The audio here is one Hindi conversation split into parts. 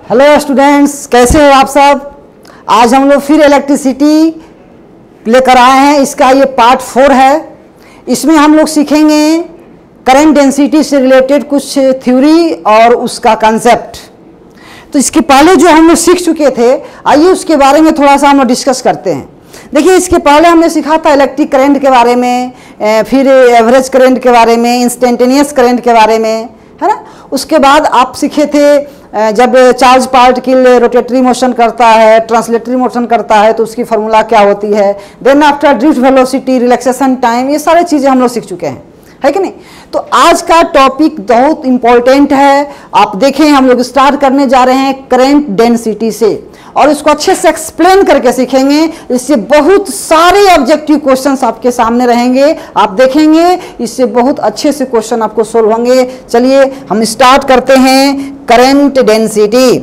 हेलो स्टूडेंट्स, कैसे हो आप सब। आज हम लोग फिर इलेक्ट्रिसिटी लेकर आए हैं। इसका ये पार्ट 4 है। इसमें हम लोग सीखेंगे करंट डेंसिटी से रिलेटेड कुछ थ्योरी और उसका कंसेप्ट। तो इसके पहले जो हम लोग सीख चुके थे, आइए उसके बारे में थोड़ा सा हम लोग डिस्कस करते हैं। देखिए, इसके पहले हमने सीखा था इलेक्ट्रिक करंट के बारे में, फिर एवरेज करंट के बारे में, इंस्टेंटेनियस करंट के बारे में, है ना। उसके बाद आप सीखे थे जब चार्ज पार्टिकल रोटेटरी मोशन करता है, ट्रांसलेटरी मोशन करता है, तो उसकी फार्मूला क्या होती है। Then after drift velocity, relaxation time, ये सारी चीज़ें हम लोग सीख चुके हैं, है कि नहीं। तो आज का टॉपिक बहुत इंपॉर्टेंट है। आप देखें, हम लोग स्टार्ट करने जा रहे हैं करंट डेंसिटी से, और इसको अच्छे से एक्सप्लेन करके सीखेंगे। इससे बहुत सारे ऑब्जेक्टिव क्वेश्चंस आपके सामने रहेंगे, आप देखेंगे इससे बहुत अच्छे से क्वेश्चन आपको सोल्व होंगे। चलिए हम स्टार्ट करते हैं करंट डेंसिटी।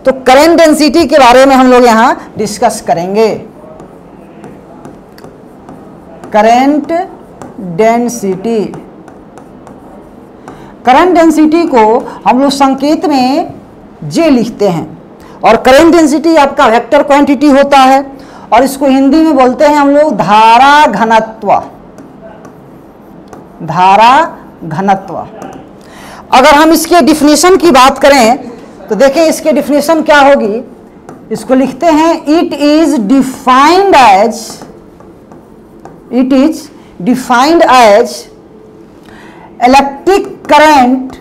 तो करंट डेंसिटी के बारे में हम लोग यहां डिस्कस करेंगे। करंट डेंसिटी, करंट डेंसिटी को हम लोग संकेत में जे लिखते हैं, और करंट डेंसिटी आपका वेक्टर क्वांटिटी होता है, और इसको हिंदी में बोलते हैं हम लोग धारा घनत्व। धारा घनत्व। अगर हम इसके डिफिनेशन की बात करें तो देखिए इसके डिफिनेशन क्या होगी। इसको लिखते हैं it is defined as electric current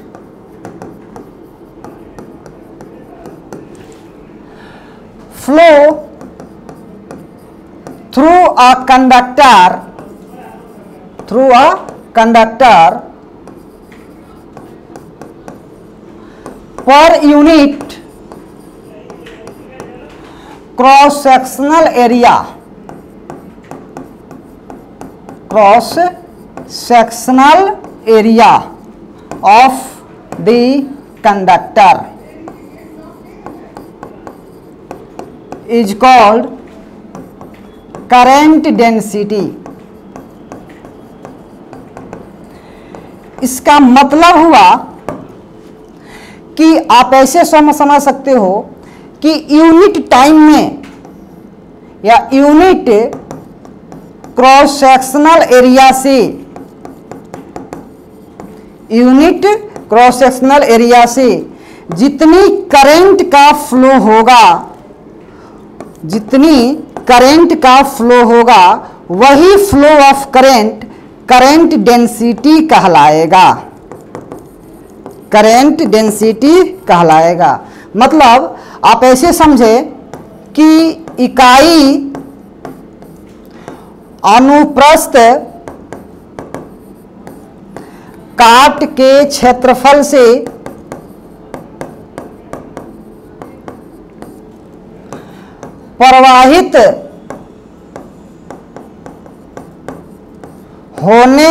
flow through a conductor per unit cross sectional area of the conductor is called current density। इसका मतलब हुआ कि आप ऐसे समझ सकते हो कि यूनिट टाइम में या यूनिट क्रॉस सेक्शनल एरिया से जितनी करंट का फ्लो होगा वही फ्लो ऑफ करंट डेंसिटी कहलाएगा। मतलब आप ऐसे समझे कि इकाई अनुप्रस्थ काट के क्षेत्रफल से प्रवाहित होने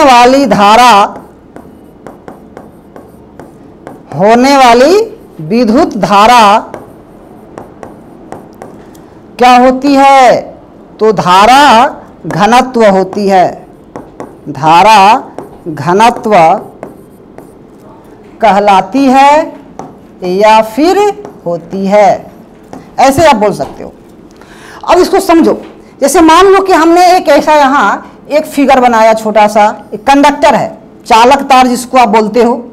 वाली विद्युत धारा क्या होती है, तो धारा घनत्व होती है। धारा घनत्व कहलाती है या फिर होती है, ऐसे आप बोल सकते हो। अब इसको समझो, जैसे मान लो कि हमने एक ऐसा यहाँ एक फिगर बनाया, छोटा सा एक कंडक्टर है, चालक तार जिसको आप बोलते हो।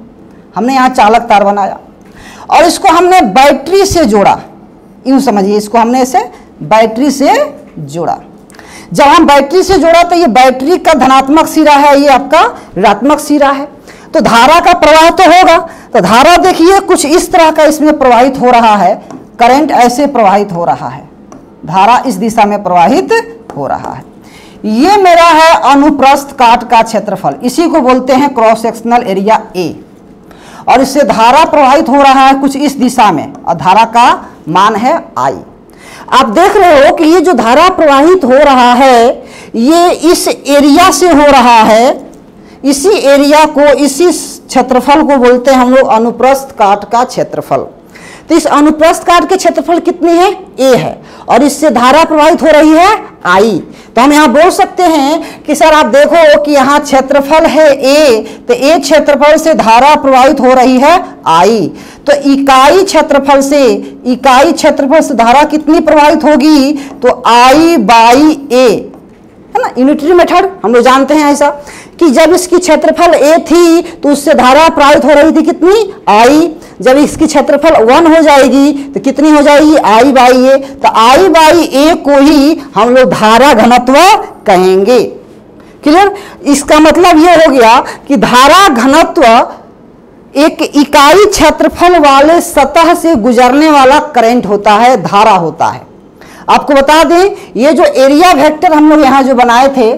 हमने यहाँ चालक तार बनाया और इसको हमने बैटरी से जोड़ा। यूँ समझिए, इसको हमने इसे बैटरी से जोड़ा। जब हम बैटरी से जोड़ा तो ये बैटरी का धनात्मक सिरा है, ये आपका ऋणात्मक सिरा है, तो धारा का प्रवाह तो होगा। तो धारा देखिए कुछ इस तरह का इसमें प्रवाहित हो रहा है, करंट ऐसे प्रवाहित हो रहा है, धारा इस दिशा में प्रवाहित हो रहा है। ये मेरा है अनुप्रस्थ काट का क्षेत्रफल, इसी को बोलते हैं क्रॉस सेक्शनल एरिया ए, और इससे धारा प्रवाहित हो रहा है कुछ इस दिशा में, और धारा का मान है आई। आप देख रहे हो कि ये जो धारा प्रवाहित हो रहा है ये इस एरिया से हो रहा है। इसी एरिया को, इसी क्षेत्रफल को बोलते हैं हम लोग अनुप्रस्थ काट का क्षेत्रफल। तो इस अनुप्रस्थ काट के क्षेत्रफल कितनी है, ए है, और इससे धारा प्रवाहित हो रही है आई। तो हम यहाँ बोल सकते हैं कि सर आप देखो कि यहाँ क्षेत्रफल है ए, तो ए क्षेत्रफल से धारा प्रवाहित हो रही है आई। तो इकाई क्षेत्रफल से धारा कितनी प्रवाहित होगी, तो आई बाई ए, है ना, यूनिटरी मेथड हम लोग जानते हैं ऐसा कि जब इसकी क्षेत्रफल ए थी तो उससे धारा प्रवाहित हो रही थी कितनी, आई। जब इसकी क्षेत्रफल 1 हो जाएगी तो कितनी हो जाएगी, आई बाई ए। तो आई बाई ए को ही हम लोग धारा घनत्व कहेंगे। क्लियर? इसका मतलब ये हो गया कि धारा घनत्व एक इकाई क्षेत्रफल वाले सतह से गुजरने वाला करंट होता है, धारा होता है। आपको बता दें, ये जो एरिया वेक्टर हम लोग यहाँ जो बनाए थे,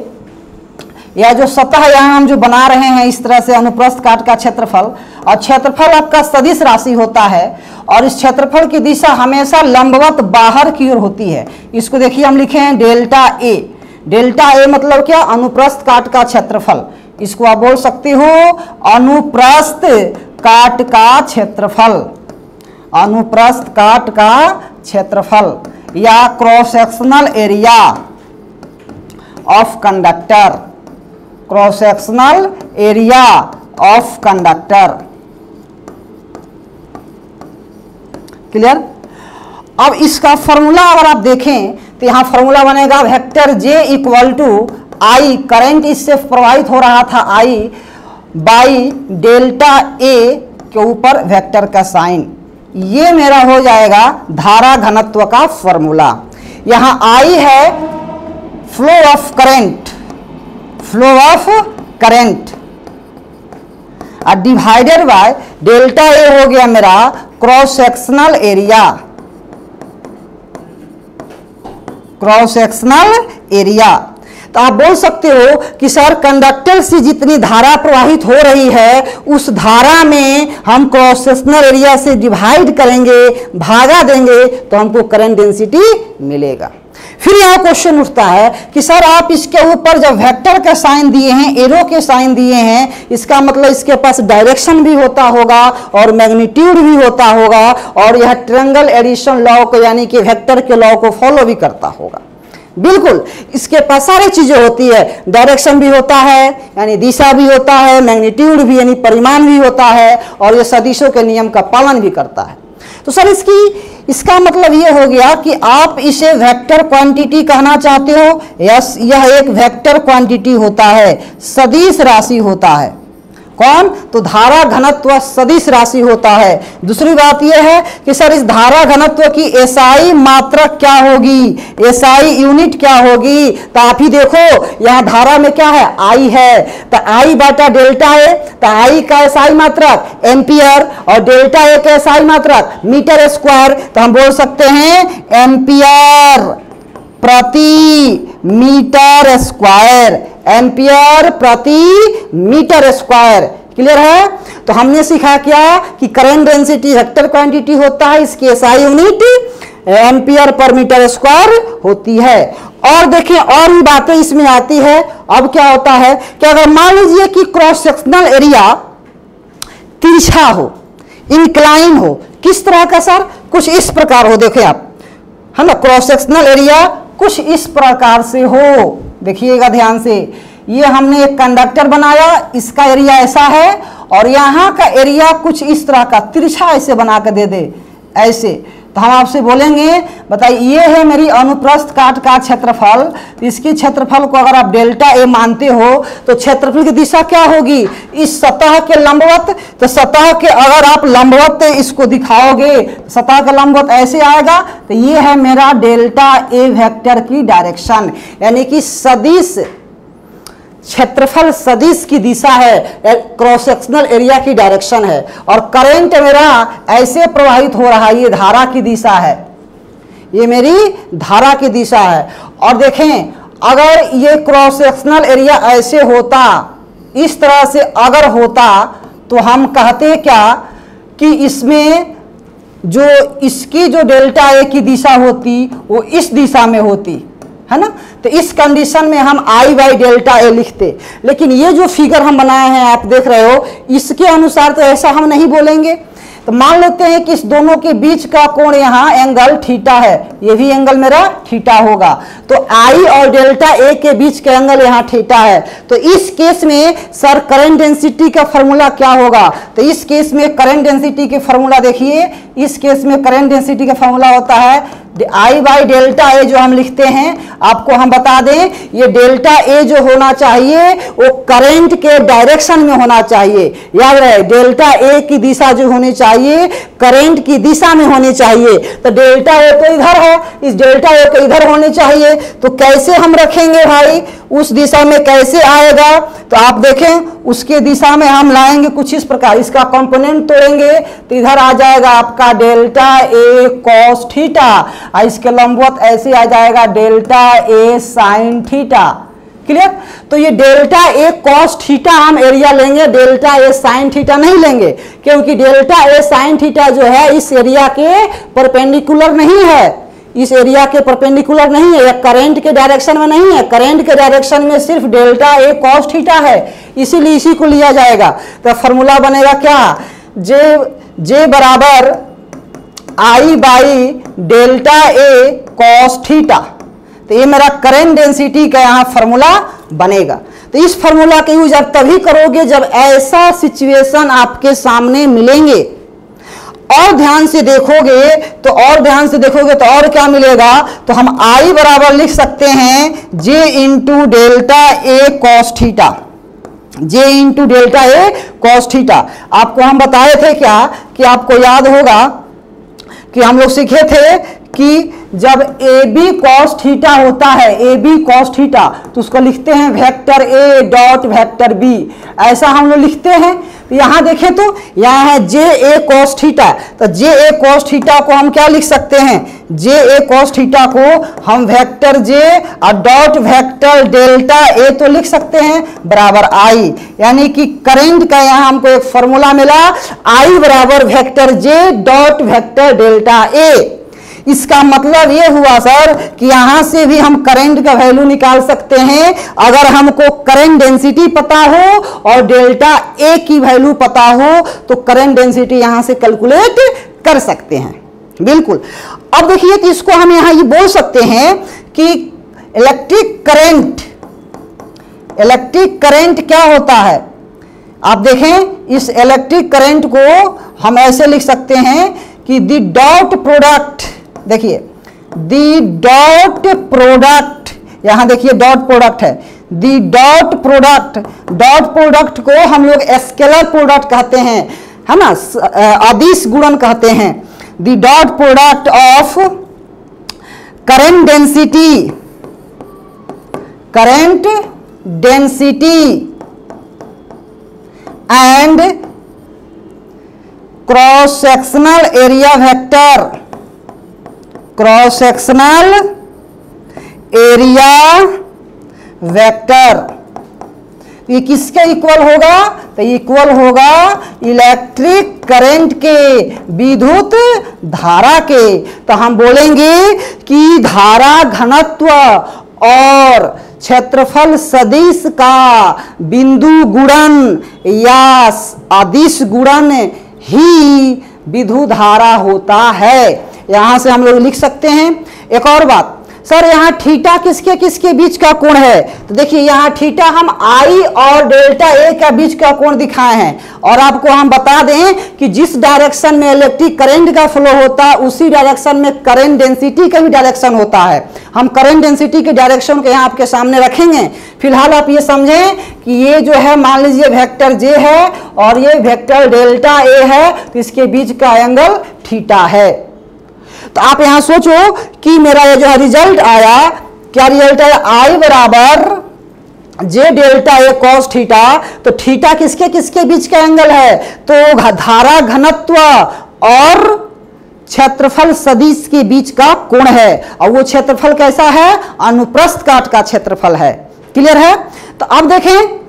या जो सतह यहाँ हम जो बना रहे हैं इस तरह से अनुप्रस्थ काट का क्षेत्रफल, और क्षेत्रफल आपका सदिश राशि होता है, और इस क्षेत्रफल की दिशा हमेशा लंबवत बाहर की ओर होती है। इसको देखिए हम लिखे हैं डेल्टा ए। डेल्टा ए मतलब क्या, अनुप्रस्थ काट का क्षेत्रफल। इसको आप बोल सकते हो अनुप्रस्थ काट का क्षेत्रफल, अनुप्रस्थ काट का क्षेत्रफल, या cross sectional area of conductor, cross sectional area of conductor. Clear? अब इसका फॉर्मूला अगर आप देखें तो यहां फॉर्मूला बनेगा vector J equal to I, current इससे प्रवाहित हो रहा था आई, बाई डेल्टा ए के ऊपर वेक्टर का साइन। ये मेरा हो जाएगा धारा घनत्व का फॉर्मूला। यहां आई है flow of current, flow of current, और डिवाइडेड बाय डेल्टा ए हो गया मेरा cross sectional area, cross sectional area. तो आप बोल सकते हो कि सर कंडक्टर से जितनी धारा प्रवाहित हो रही है उस धारा में हम क्रॉस सेक्शनल एरिया से डिवाइड करेंगे, भागा देंगे, तो हमको करंट डेंसिटी मिलेगा। फिर यहां क्वेश्चन उठता है कि सर आप इसके ऊपर जब वेक्टर का साइन दिए हैं, एरो के साइन दिए हैं, इसका मतलब इसके पास डायरेक्शन भी होता होगा और मैग्नीट्यूड भी होता होगा, और यह ट्रायंगल एडिशन लॉ को यानी कि वेक्टर के लॉ को फॉलो भी करता होगा। बिल्कुल, इसके पास सारी चीजें होती है, डायरेक्शन भी होता है यानी दिशा भी होता है, मैग्नीट्यूड भी यानी परिमाण भी होता है, और ये सदिशों के नियम का पालन भी करता है। तो सर इसका मतलब ये हो गया कि आप इसे वेक्टर क्वांटिटी कहना चाहते हो। यस, यह एक वेक्टर क्वांटिटी होता है, सदिश राशि होता है। कौन? तो धारा घनत्व सदिश राशि होता है। दूसरी बात यह है कि सर इस धारा घनत्व की एसआई मात्रक क्या होगी, एसआई यूनिट क्या होगी। तो आप ही देखो यहाँ धारा में क्या है, आई है, तो आई बाटा डेल्टा ए, तो आई का एसआई मात्रक एम्पियर और डेल्टा ए का एसआई मात्रक मीटर स्क्वायर। तो हम बोल सकते हैं एम्पियर प्रति मीटर स्क्वायर, एम्पियर प्रति मीटर स्क्वायर। क्लियर है? तो हमने सीखा क्या कि करंट डेंसिटी वेक्टर क्वांटिटी होता है, इसकी SI unit ampere per metre square होती है। और देखिए और भी बातें इसमें आती है। अब क्या होता है कि अगर मान लीजिए कि क्रॉस सेक्शनल एरिया तिरछा हो, इंक्लाइन हो, किस तरह का सर, कुछ इस प्रकार हो, देखिए आप, है ना, क्रॉस सेक्शनल एरिया कुछ इस प्रकार से हो। देखिएगा ध्यान से, ये हमने एक कंडक्टर बनाया, इसका एरिया ऐसा है, और यहाँ का एरिया कुछ इस तरह का तिरछा ऐसे बना कर दे दे ऐसे। तो हम आपसे बोलेंगे, बताइए ये है मेरी अनुप्रस्थ काट का क्षेत्रफल, तो इसकी क्षेत्रफल को अगर आप डेल्टा ए मानते हो तो क्षेत्रफल की दिशा क्या होगी, इस सतह के लंबवत। तो सतह के अगर आप लंबवत इसको दिखाओगे, सतह का लंबवत ऐसे आएगा, तो ये है मेरा डेल्टा ए वेक्टर की डायरेक्शन, यानी कि सदिश क्षेत्रफल सदिश की दिशा है, क्रॉस सेक्शनल एरिया की डायरेक्शन है। और करंट मेरा ऐसे प्रवाहित हो रहा है, ये धारा की दिशा है, ये मेरी धारा की दिशा है। और देखें अगर ये क्रॉस सेक्शनल एरिया ऐसे होता, इस तरह से अगर होता, तो हम कहते क्या कि इसमें जो इसकी जो डेल्टा ए की दिशा होती वो इस दिशा में होती, है ना। तो इस कंडीशन में हम आई बाई डेल्टा ए लिखते। लेकिन ये जो फिगर हम बनाए हैं आप देख रहे हो, इसके अनुसार तो ऐसा हम नहीं बोलेंगे। तो मान लेते हैं कि इस दोनों के बीच का कोण यहाँ एंगल थीटा है, ये भी एंगल मेरा थीटा होगा। तो आई और डेल्टा ए के बीच का एंगल यहाँ थीटा है। तो इस केस में सर करंट डेंसिटी का फॉर्मूला क्या होगा? तो इस केस में करंट डेंसिटी के फॉर्मूला देखिए, इस केस में करंट डेंसिटी का फॉर्मूला होता है आई बाई डेल्टा ए। जो हम लिखते हैं, आपको हम बता दें, ये डेल्टा ए जो होना चाहिए वो करंट के डायरेक्शन में होना चाहिए। याद रहे, डेल्टा ए की दिशा जो होनी चाहिए करंट की दिशा में होनी चाहिए। तो डेल्टा ए तो इधर है, इस डेल्टा ए को इधर होनी चाहिए। तो कैसे हम रखेंगे भाई, उस दिशा में कैसे आएगा? तो आप देखें, उसके दिशा में हम लाएंगे कुछ इस प्रकार, इसका कंपोनेंट तोड़ेंगे तो इधर आ जाएगा आपका डेल्टा ए कॉस थीटा, और इसके लंबवत ऐसे आ जाएगा delta A sine theta. Clear? तो ये डेल्टा ए कॉस थीटा हम एरिया लेंगे, डेल्टा ए साइन थीटा नहीं लेंगे, क्योंकि डेल्टा ए साइन थीटा जो है इस एरिया के परपेंडिकुलर नहीं है, इस एरिया के परपेंडिकुलर नहीं है, करंट के डायरेक्शन में नहीं है। करंट के डायरेक्शन में सिर्फ डेल्टा ए कॉस थीटा है, इसीलिए इसी को लिया जाएगा। तो फॉर्मूला बनेगा क्या? जे बराबर I by delta A cos theta. तो ये मेरा करंट डेंसिटी का यहाँ फॉर्मूला बनेगा। तो इस फॉर्मूला का यूज आप तभी करोगे जब ऐसा सिचुएशन आपके सामने मिलेंगे। और ध्यान से देखोगे तो और क्या मिलेगा? तो हम I बराबर लिख सकते हैं J into delta A cos theta, J into delta A cos theta. आपको हम बताए थे क्या कि आपको याद होगा कि हम लोग सीखे थे कि जब ए बी कॉस थीटा होता है, ए बी कॉस थीटा, तो उसको लिखते हैं vector A dot vector B, ऐसा हम लोग लिखते हैं। तो यहाँ देखें तो यहाँ है जे ए कॉस थीटा, तो जे ए कॉस थीटा को हम क्या लिख सकते हैं? जे ए कॉस थीटा को हम वेक्टर जे और डॉट वेक्टर डेल्टा ए तो लिख सकते हैं बराबर आई, यानी कि करंट का यहाँ हमको एक फॉर्मूला मिला, आई बराबर vector J dot vector delta A. इसका मतलब ये हुआ सर कि यहां से भी हम करंट का वैल्यू निकाल सकते हैं अगर हमको करंट डेंसिटी पता हो और डेल्टा ए की वैल्यू पता हो, तो करंट डेंसिटी यहां से कैलकुलेट कर सकते हैं। बिल्कुल। अब देखिए कि इसको हम यहां ये बोल सकते हैं कि इलेक्ट्रिक करंट क्या होता है? आप देखें, इस इलेक्ट्रिक करंट को हम ऐसे लिख सकते हैं कि द डॉट प्रोडक्ट, देखिए दी डॉट प्रोडक्ट, यहां देखिए डॉट प्रोडक्ट है, दी डॉट प्रोडक्ट को हम लोग स्केलर प्रोडक्ट कहते हैं, है ना, अदिश गुणन कहते हैं। दी dot product of current density and cross sectional area vector, ये किसके इक्वल होगा? तो इक्वल होगा इलेक्ट्रिक करंट के विद्युत धारा के। तो हम बोलेंगे कि धारा घनत्व और क्षेत्रफल सदिश का बिंदु गुणन या अदिश गुणन ही विद्युत धारा होता है। यहां से हम लोग लिख सकते हैं। एक और बात सर, यहाँ थीटा किसके किसके बीच का कोण है? तो देखिए यहाँ थीटा हम आई और डेल्टा ए का बीच का कोण दिखाए हैं, और आपको हम बता दें कि जिस डायरेक्शन में इलेक्ट्रिक करंट का फ्लो होता है उसी डायरेक्शन में करंट डेंसिटी का भी डायरेक्शन होता है। हम करंट डेंसिटी के डायरेक्शन को यहाँ आपके सामने रखेंगे। फिलहाल आप ये समझें कि ये जो है मान लीजिए वेक्टर जे है और ये वेक्टर डेल्टा ए है, तो इसके बीच का एंगल थीटा है। तो आप यहां सोचो कि मेरा ये जो है रिजल्ट आया, क्या रिजल्ट आया? आई बराबर जे डेल्टा ए कॉस थीटा। तो थीटा किसके किसके बीच का एंगल है? तो धारा घनत्व और क्षेत्रफल सदिश के बीच का कोण है, और वो क्षेत्रफल कैसा है? अनुप्रस्थ काट का क्षेत्रफल है। क्लियर है? तो अब देखें,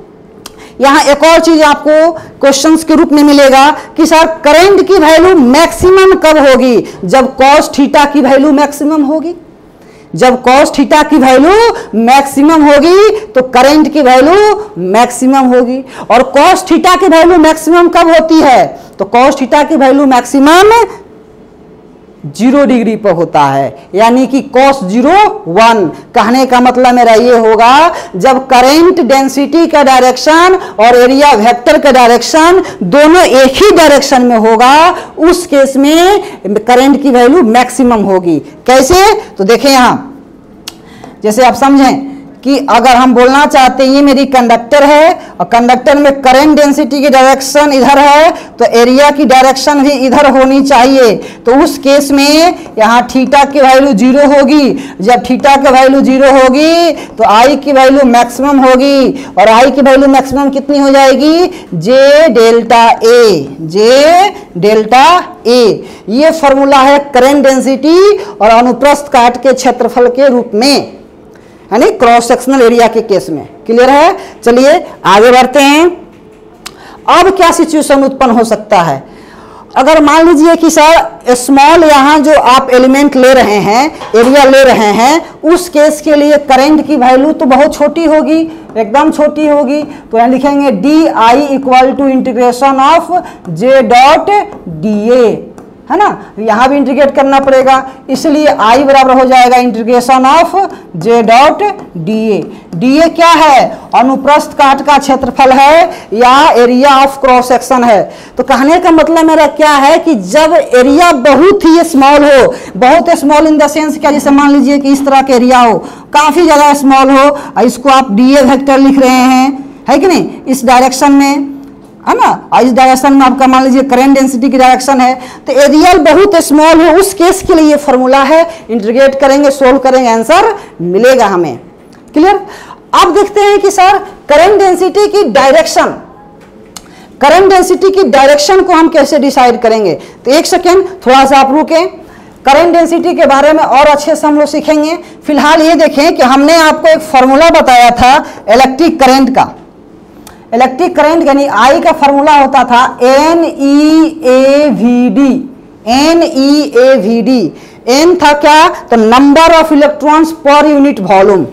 यहां एक और चीज आपको क्वेश्चंस के रूप में मिलेगा कि सर करंट की वैल्यू मैक्सिमम कब होगी? जब कॉस थीटा की वैल्यू मैक्सिमम होगी। जब cos थीटा की वैल्यू मैक्सिमम होगी तो करंट की वैल्यू मैक्सिमम होगी। और cos थीटा की वैल्यू मैक्सिमम कब होती है? तो cos थीटा की वैल्यू मैक्सिमम 0 डिग्री पर होता है, यानी कि cos 0 1। कहने का मतलब मेरा ये होगा, जब करंट डेंसिटी का डायरेक्शन और एरिया वेक्टर का डायरेक्शन दोनों एक ही डायरेक्शन में होगा, उस केस में करंट की वैल्यू मैक्सिमम होगी। कैसे? तो देखें यहां, जैसे आप समझें कि अगर हम बोलना चाहते हैं ये मेरी कंडक्टर है और कंडक्टर में करंट डेंसिटी की डायरेक्शन इधर है, तो एरिया की डायरेक्शन भी इधर होनी चाहिए। तो उस केस में यहाँ थीटा की वैल्यू 0 होगी। जब थीटा की वैल्यू 0 होगी तो आई की वैल्यू मैक्सिमम होगी, और आई की वैल्यू मैक्सिमम कितनी हो जाएगी? जे delta A, J delta A. ये फॉर्मूला है करंट डेंसिटी और अनुप्रस्थ काट के क्षेत्रफल के रूप में, यानी क्रॉस सेक्शनल एरिया के केस में। क्लियर है? चलिए आगे बढ़ते हैं। अब क्या सिचुएशन उत्पन्न हो सकता है? अगर मान लीजिए कि सर स्मॉल यहां जो आप एलिमेंट ले रहे हैं, एरिया ले रहे हैं, उस केस के लिए करंट की वैल्यू तो बहुत छोटी होगी, एकदम छोटी होगी। तो यहां लिखेंगे D I equal to integration of J dot D A, है ना? यहां भी इंटीग्रेट करना पड़ेगा, इसलिए आई बराबर हो जाएगा integration of J dot D A. D A क्या है? अनुप्रस्थ काट का क्षेत्रफल है या एरिया ऑफ क्रॉस सेक्शन है। तो कहने का मतलब मेरा क्या है कि जब एरिया बहुत ही स्मॉल हो, बहुत स्मॉल इन द सेंस क्या, जैसे मान लीजिए कि इस तरह का एरिया हो, काफी ज्यादा स्मॉल हो, इसको आप डी ए वेक्टर लिख रहे हैं, है कि नहीं, इस डायरेक्शन में, है ना? इस डायरेक्शन में आपका मान लीजिए करंट डेंसिटी की डायरेक्शन है, तो एरिया बहुत स्मॉल हो, उस केस के लिए ये फॉर्मूला है। इंटीग्रेट करेंगे, सोल्व करेंगे, आंसर मिलेगा हमें। क्लियर? अब देखते हैं कि सर करंट डेंसिटी की डायरेक्शन, करंट डेंसिटी की डायरेक्शन को हम कैसे डिसाइड करेंगे? तो एक सेकेंड थोड़ा सा आप रुकें, करंट डेंसिटी के बारे में और अच्छे से हम लोग सीखेंगे। फिलहाल ये देखें कि हमने आपको एक फॉर्मूला बताया था इलेक्ट्रिक करंट का। इलेक्ट्रिक करंट यानी आई का फॉर्मूला होता था N E A V D, N E A V D. N था क्या? तो number of electrons per unit volume.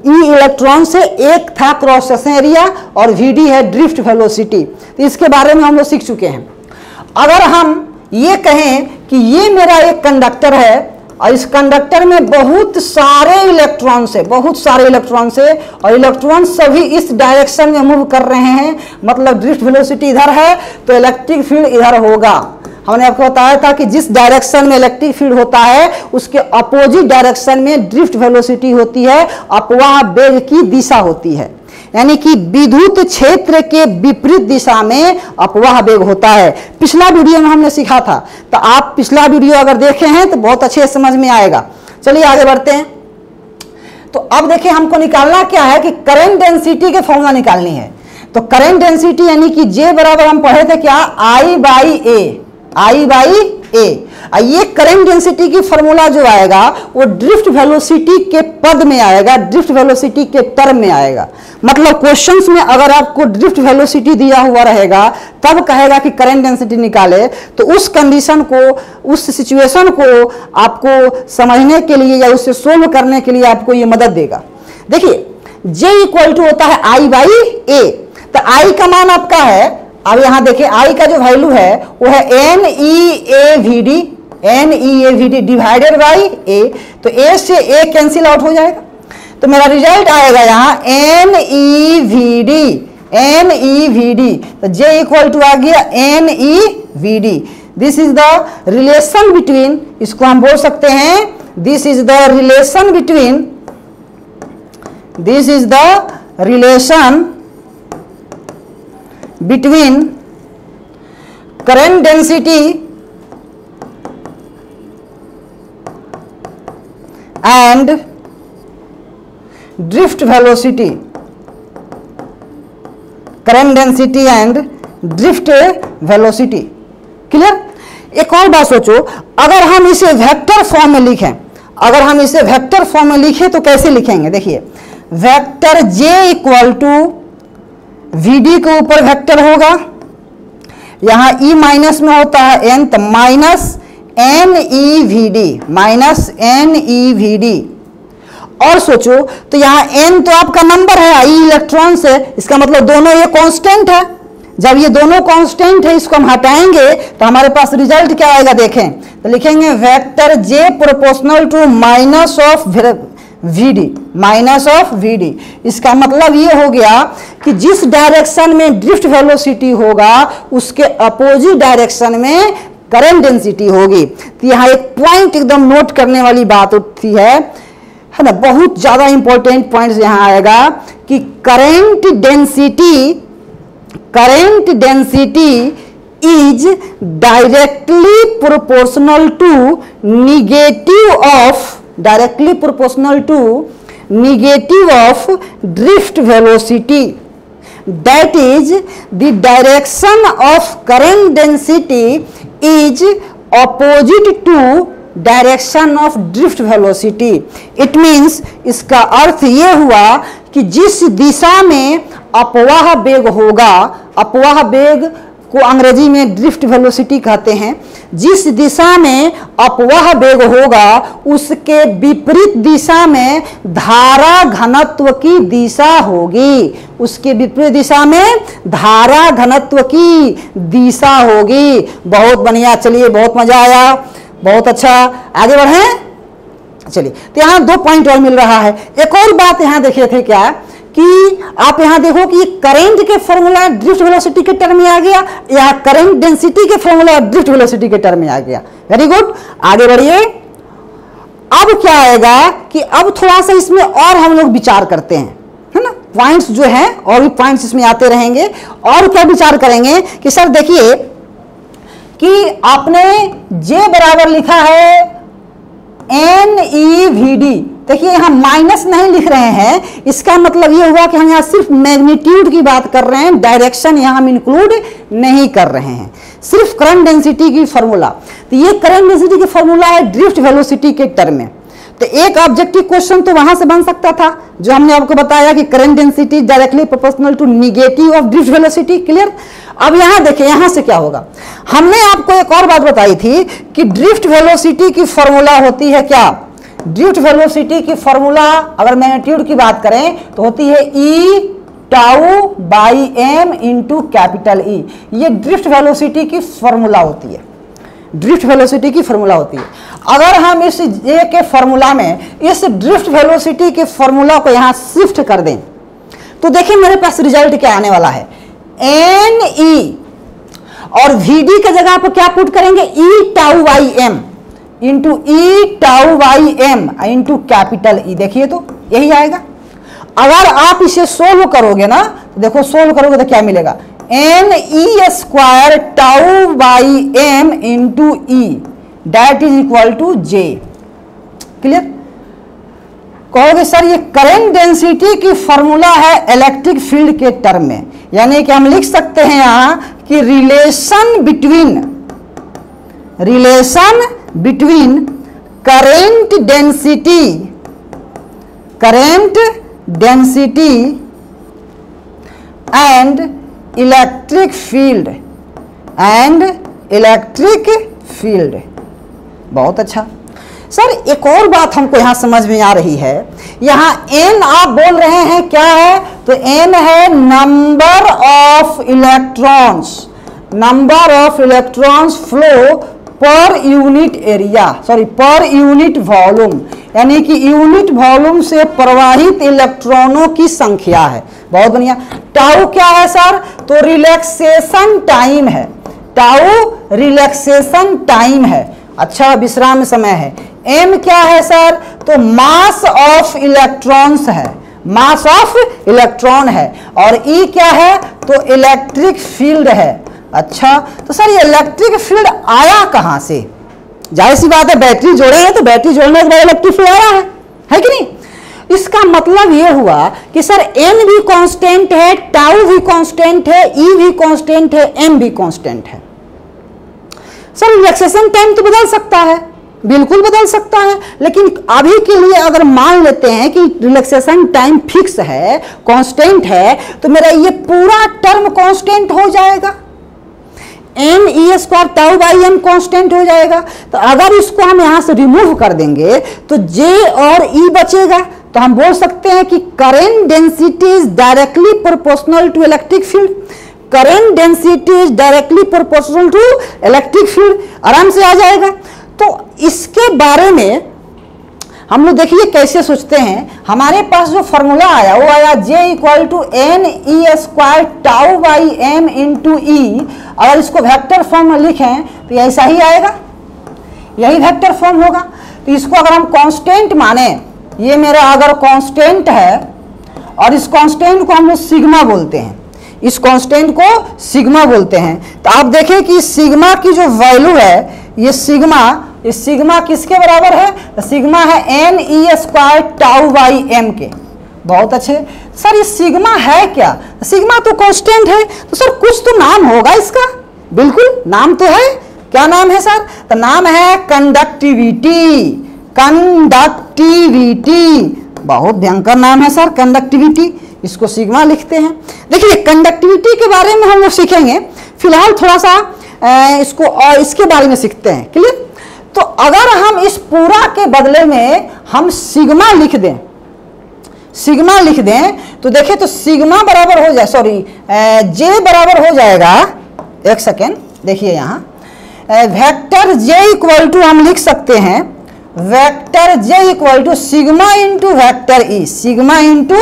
E electron से एक था क्रॉस सेक्शन एरिया, और वी डी है ड्रिफ्ट वेलोसिटी। तो इसके बारे में हम लोग सीख चुके हैं। अगर हम ये कहें कि ये मेरा एक कंडक्टर है और इस कंडक्टर में बहुत सारे इलेक्ट्रॉन्स है, बहुत सारे इलेक्ट्रॉन्स है, और इलेक्ट्रॉन सभी इस डायरेक्शन में मूव कर रहे हैं, मतलब ड्रिफ्ट वेलोसिटी इधर है तो इलेक्ट्रिक फील्ड इधर होगा। हमने आपको बताया था कि जिस डायरेक्शन में इलेक्ट्रिक फील्ड होता है उसके अपोजिट डायरेक्शन में ड्रिफ्ट वेलोसिटी होती है, अपवाह वेग की दिशा होती है, यानी कि विद्युत क्षेत्र के विपरीत दिशा में अपवाह वेग होता है। पिछला वीडियो में हमने सीखा था, तो आप पिछला वीडियो अगर देखे हैं तो बहुत अच्छे समझ में आएगा। चलिए आगे बढ़ते हैं। तो अब देखिए हमको निकालना क्या है कि करंट डेंसिटी के फॉर्मूला निकालनी है। तो करंट डेंसिटी यानी कि जे बराबर हम पढ़े थे क्या? आई बाई ए, आई बाई ए। ये करंट डेंसिटी की फॉर्मूला जो आएगा वो ड्रिफ्ट वेलोसिटी के पद में आएगा, ड्रिफ्ट वेलोसिटी के टर्म में आएगा। मतलब क्वेश्चंस में अगर आपको ड्रिफ्ट वेलोसिटी दिया हुआ रहेगा तब कहेगा कि करंट डेंसिटी निकाले, तो उस कंडीशन को, उस सिचुएशन को आपको समझने के लिए या उससे सोल्व करने के लिए आपको ये मदद देगा। देखिए J इक्वल टू होता है I बाई ए। तो I का मान आपका है, अब यहां देखिए I का जो वैल्यू है वो है N E A V D, N E A V D divided by A. तो ए से ए कैंसिल आउट हो जाएगा, तो मेरा रिजल्ट आएगा यहाँ N E V D, N E V D. तो J इक्वल टू आ गया N E V D. This is the relation between, इसको हम बोल सकते हैं this is the relation between, this is the relation between current density and drift velocity, current density and drift velocity. Clear? एक और बात सोचो, अगर हम इसे वेक्टर फॉर्म में लिखें, अगर हम इसे वेक्टर फॉर्म में लिखें तो कैसे लिखेंगे? देखिए vector J equal to VD के ऊपर वेक्टर होगा, यहां E माइनस में होता है N, तो minus N E V D, minus N E V D, और सोचो तो यहाँ n तो आपका नंबर है, i इलेक्ट्रॉन्स है, इसका मतलब दोनों ये कांस्टेंट है। जब ये दोनों कांस्टेंट है, इसको हम हटाएंगे तो हमारे पास रिजल्ट क्या आएगा, देखें तो लिखेंगे vector j proportional to minus of vd, minus of vd। इसका मतलब ये हो गया कि जिस डायरेक्शन में ड्रिफ्ट वेलोसिटी होगा उसके अपोजिट डायरेक्शन में करंट डेंसिटी होगी। तो यहाँ एक पॉइंट एकदम नोट करने वाली बात होती है ना, बहुत ज्यादा इंपॉर्टेंट पॉइंट यहाँ आएगा कि current density is directly proportional to negative of drift velocity. That is the direction of current density is opposite to direction of drift velocity. It means, इसका अर्थ ये हुआ कि जिस दिशा में अपवाह वेग होगा, अपवाह वेग को अंग्रेजी में ड्रिफ्ट वेलोसिटी कहते हैं, जिस दिशा में अपवाह वेग होगा उसके विपरीत दिशा में धारा घनत्व की दिशा होगी, उसके विपरीत दिशा में धारा घनत्व की दिशा होगी। बहुत बढ़िया, चलिए बहुत मजा आया, बहुत अच्छा, आगे बढ़ें। चलिए, तो यहाँ 2 पॉइंट और मिल रहा है। एक और बात यहाँ देखिए थे क्या कि आप यहाँ देखो कि करंट के फॉर्मूला ड्रिफ्ट वेलोसिटी के टर्म में आ गया, या करंट डेंसिटी के फॉर्मूला ड्रिफ्ट वेलोसिटी के टर्म में आ गया। वेरी गुड, आगे बढ़िए। अब क्या आएगा कि अब थोड़ा सा इसमें और हम लोग विचार करते हैं, है ना, पॉइंट्स जो हैं और भी पॉइंट्स इसमें आते रहेंगे। और क्या विचार करेंगे कि सर देखिए कि आपने J बराबर लिखा है NEVD, देखिए यहाँ माइनस नहीं लिख रहे हैं, इसका मतलब ये हुआ कि हम यहाँ सिर्फ मैग्नीट्यूड की बात कर रहे हैं, डायरेक्शन यहाँ हम इंक्लूड नहीं कर रहे हैं, सिर्फ करंट डेंसिटी की फॉर्मूला। तो ये करंट डेंसिटी की फॉर्मूला है ड्रिफ्ट वेलोसिटी के टर्म में। तो एक ऑब्जेक्टिव क्वेश्चन तो वहां से बन सकता था जो हमने आपको बताया कि current density directly proportional to negative of drift velocity. Clear. अब यहां देखिए, यहां से क्या होगा, हमने आपको एक और बात बताई थी कि ड्रिफ्ट वेलोसिटी की फॉर्मूला होती है क्या, ड्रिफ्ट वेलोसिटी की फॉर्मूला अगर मैग्नीट्यूड की बात करें तो होती है E tau by m into capital E। ये ड्रिफ्ट वेलोसिटी की फॉर्मूला होती है, ड्रिफ्ट वेलोसिटी की फॉर्मूला होती है। अगर हम इस J के फॉर्मूला में इस ड्रिफ्ट वेलोसिटी के फॉर्मूला को यहां शिफ्ट कर दें तो देखिए मेरे पास रिजल्ट क्या आने वाला है, NE और VD के जगह पर क्या पुट करेंगे, E tau by m into E tau by m into capital E। देखिए तो यही आएगा। अगर आप इसे सोल्व करोगे ना, देखो सोल्व करोगे तो क्या मिलेगा, NE square tau by m into E that is equal to J। Clear. कहोगे सर ये करंट डेंसिटी की फॉर्मूला है इलेक्ट्रिक फील्ड के टर्म में, यानी कि हम लिख सकते हैं यहां कि relation between current density and electric field. बहुत अच्छा सर। एक और बात हमको यहां समझ में आ रही है, यहां n आप बोल रहे हैं क्या है, तो n है number of electrons flow per unit area, sorry पर यूनिट वॉल्यूम, यानी कि यूनिट वॉल्यूम से प्रवाहित इलेक्ट्रॉनों की संख्या है। बहुत बढ़िया। टाउ क्या है सर, तो रिलैक्सेशन टाइम है, टाउ रिलैक्सेशन टाइम है, अच्छा विश्राम समय है। m क्या है सर, तो मास ऑफ इलेक्ट्रॉन्स है, मास ऑफ इलेक्ट्रॉन है। और E क्या है, तो इलेक्ट्रिक फील्ड है। अच्छा, तो सर ये इलेक्ट्रिक फील्ड आया कहां से, जाहिर सी बात है बैटरी जोड़े हैं तो बैटरी जोड़ने के बाद इलेक्ट्रिक फील्ड आया है कि नहीं। इसका मतलब ये हुआ कि सर n भी कांस्टेंट है, टाउ भी कांस्टेंट है, E भी कांस्टेंट है, m भी कांस्टेंट है। सर रिलैक्सेशन टाइम तो बदल सकता है, बिल्कुल बदल सकता है, लेकिन अभी के लिए अगर मान लेते हैं कि रिलैक्सेशन टाइम फिक्स है, कांस्टेंट है, तो मेरा ये पूरा टर्म कांस्टेंट हो जाएगा, NE square tau by m constant हो जाएगा। तो अगर इसको हम यहां से रिमूव कर देंगे तो J और E बचेगा, तो हम बोल सकते हैं कि current density is directly proportional to electric field. Current density is directly proportional to electric field, आराम से आ जाएगा। तो इसके बारे में हम लोग देखिए कैसे सोचते हैं। हमारे पास जो फॉर्मूला आया वो आया J equal to N E square tau by M into E. अगर इसको वेक्टर फॉर्म में लिखें तो ऐसा ही आएगा, यही वेक्टर फॉर्म होगा। तो इसको अगर हम कांस्टेंट माने, ये मेरा अगर कांस्टेंट है और इस कांस्टेंट को हम लोग सिग्मा बोलते हैं, इस कांस्टेंट को सिग्मा बोलते हैं। तो आप देखें कि सिग्मा की जो वैल्यू है, ये सिग्मा किसके बराबर है? सिग्मा है N E square tau by M के। बहुत अच्छे सर, ये सिग्मा है क्या? सिग्मा तो कांस्टेंट है, तो सर कुछ तो नाम होगा इसका। बिल्कुल नाम तो है। क्या नाम है सर? तो नाम है कंडक्टिविटी। कंडक्टिविटी बहुत भयंकर नाम है सर, कंडक्टिविटी। इसको सिग्मा लिखते हैं। देखिए कंडक्टिविटी के बारे में हम लोग सीखेंगे, फिलहाल थोड़ा सा इसको और इसके बारे में सीखते हैं। क्लियर? तो अगर हम इस पूरा के बदले में हम सिग्मा लिख दें, सिग्मा लिख दें, तो देखिए तो सिग्मा बराबर हो जाए, सॉरी जे बराबर हो जाएगा, एक सेकेंड देखिए यहाँ वेक्टर जे इक्वल टू हम लिख सकते हैं vector J equal to sigma into vector E, sigma into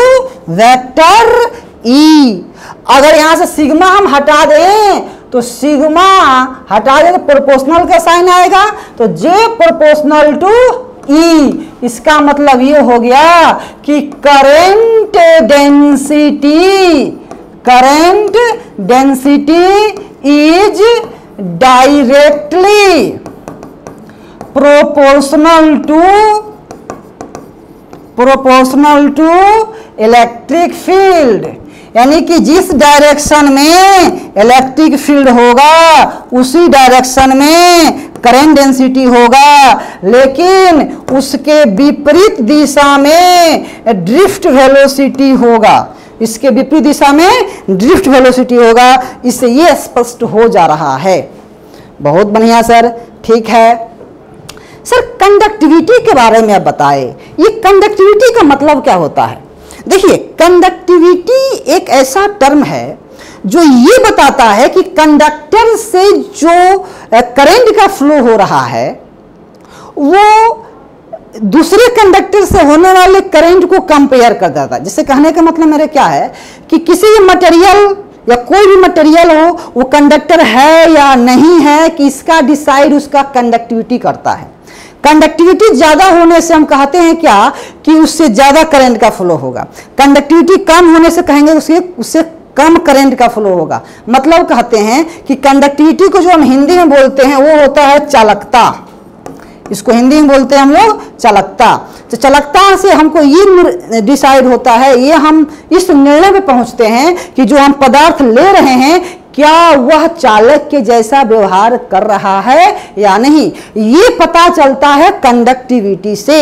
vector E. अगर यहां से सिग्मा हम हटा दें तो सिग्मा हटा दें तो प्रोपोर्शनल का साइन आएगा, तो जे प्रोपोर्शनल टू ई। इसका मतलब ये हो गया कि current density is directly proportional to electric field. यानी कि जिस डायरेक्शन में इलेक्ट्रिक फील्ड होगा उसी डायरेक्शन में करंट डेंसिटी होगा, लेकिन उसके विपरीत दिशा में ड्रिफ्ट वेलोसिटी होगा। इसके विपरीत दिशा में ड्रिफ्ट वेलोसिटी होगा। इससे ये स्पष्ट हो जा रहा है। बहुत बढ़िया सर, ठीक है सर। कंडक्टिविटी के बारे में आप बताएं, ये कंडक्टिविटी का मतलब क्या होता है? देखिए कंडक्टिविटी एक ऐसा टर्म है जो ये बताता है कि कंडक्टर से जो करंट का फ्लो हो रहा है वो दूसरे कंडक्टर से होने वाले करंट को कंपेयर कर देता है। जिससे कहने का मतलब मेरे क्या है कि किसी भी मटेरियल या कोई भी मटेरियल हो वो कंडक्टर है या नहीं है, कि इसका डिसाइड उसका कंडक्टिविटी करता है। कंडक्टिविटी ज्यादा होने से हम कहते हैं क्या कि उससे ज्यादा करंट का फ्लो होगा। कंडक्टिविटी कम होने से कहेंगे उससे कम करंट का फ्लो होगा। मतलब कहते हैं कि कंडक्टिविटी को जो हम हिंदी में बोलते हैं वो होता है चालकता। इसको हिंदी में बोलते हैं हम लोग चालकता। तो चालकता से हमको ये डिसाइड होता है, ये हम इस निर्णय पे पहुंचते हैं कि जो हम पदार्थ ले रहे हैं क्या वह चालक के जैसा व्यवहार कर रहा है या नहीं। ये पता चलता है कंडक्टिविटी से।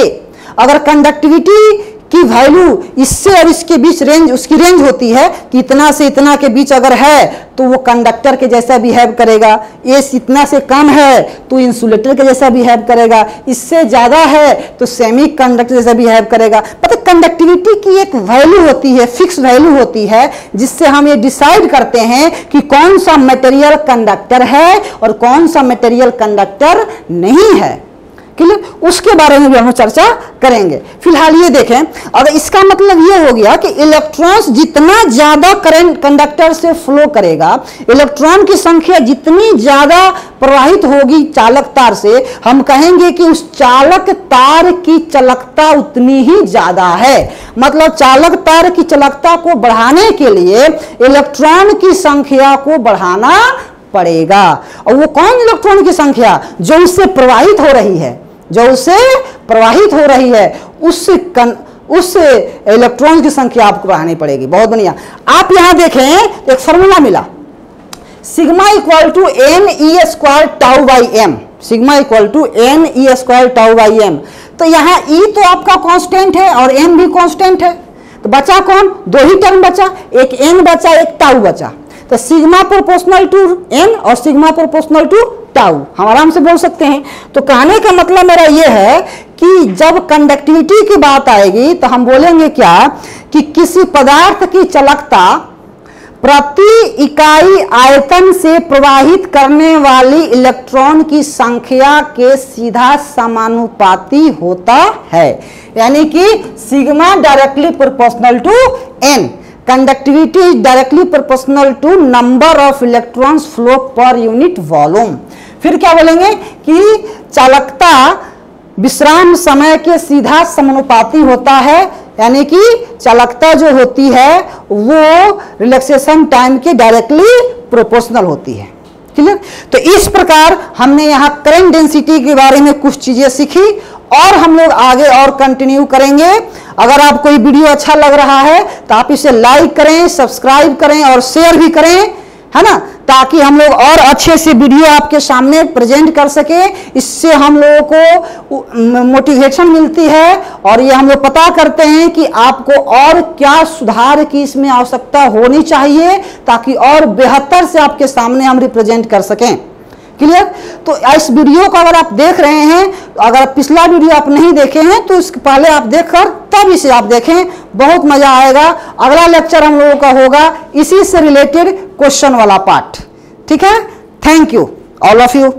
अगर कंडक्टिविटी की वैल्यू इससे और इसके बीच रेंज, उसकी रेंज होती है कि इतना से इतना के बीच अगर है तो वो कंडक्टर के जैसा बिहेव करेगा। ये इतना से कम है तो इंसुलेटर के जैसा बिहेव करेगा, इससे ज्यादा है तो सेमी कंडक्टर जैसा बिहेव करेगा। पता कंडक्टिविटी की एक वैल्यू होती है, फिक्स वैल्यू होती है, जिससे हम ये डिसाइड करते हैं कि कौन सा मटेरियल कंडक्टर है और कौन सा मटेरियल कंडक्टर नहीं है। क्लियर? उसके बारे में भी हम चर्चा करेंगे। फिलहाल ये देखें, अगर इसका मतलब ये हो गया कि इलेक्ट्रॉन्स जितना ज्यादा करंट कंडक्टर से फ्लो करेगा, इलेक्ट्रॉन की संख्या जितनी ज्यादा प्रवाहित होगी चालक तार से, हम कहेंगे कि उस चालक तार की चालकता उतनी ही ज्यादा है। मतलब चालक तार की चालकता को बढ़ाने के लिए इलेक्ट्रॉन की संख्या को बढ़ाना पड़ेगा। और वो कौन इलेक्ट्रॉन की संख्या? जो उससे प्रवाहित हो रही है, जो उससे प्रवाहित हो रही है उस इलेक्ट्रॉन की संख्या आपको बढ़ानी पड़ेगी। बहुत बढ़िया। आप यहां देखें एक फॉर्मूला मिला, sigma equal to N E square tau by M. Sigma equal to N E square tau by M. तो यहां ई तो आपका कांस्टेंट है और एम भी कांस्टेंट है, तो बचा कौन? दो ही टर्म बचा, एक एन बचा एक टाउ बचा। तो सिग्मा प्रोपोर्शनल टू एन और सिग्मा प्रोपोर्शनल टू टाउ, हम आराम से बोल सकते हैं। तो कहने का मतलब मेरा ये है कि जब कंडक्टिविटी की बात आएगी तो हम बोलेंगे क्या कि किसी पदार्थ की चालकता प्रति इकाई आयतन से प्रवाहित करने वाली इलेक्ट्रॉन की संख्या के सीधा समानुपाती होता है, यानी कि sigma directly proportional to N. Conductivity is directly proportional to number of electrons flow per unit volume. फिर क्या बोलेंगे कि चालकता विश्राम समय के सीधा समानुपाती होता है, यानी कि चालकता जो होती है वो रिलैक्सेशन टाइम के डायरेक्टली प्रोपोर्शनल होती है। क्लियर? तो इस प्रकार हमने यहाँ करंट डेंसिटी के बारे में कुछ चीजें सीखी और हम लोग आगे और कंटिन्यू करेंगे। अगर आपको ये वीडियो अच्छा लग रहा है तो आप इसे लाइक करें, सब्सक्राइब करें और शेयर भी करें, है ना, ताकि हम लोग और अच्छे से वीडियो आपके सामने प्रेजेंट कर सके। इससे हम लोगों को मोटिवेशन मिलती है और ये हम लोग पता करते हैं कि आपको और क्या सुधार की इसमें आवश्यकता होनी चाहिए ताकि और बेहतर से आपके सामने हम रिप्रेजेंट कर सकें। क्लियर? तो इस वीडियो को अगर आप देख रहे हैं, अगर पिछला वीडियो आप नहीं देखे हैं तो इसके पहले आप देखकर तब इसे आप देखें, बहुत मजा आएगा। अगला लेक्चर हम लोगों का होगा इसी से रिलेटेड क्वेश्चन वाला पार्ट। ठीक है? Thank you all of you.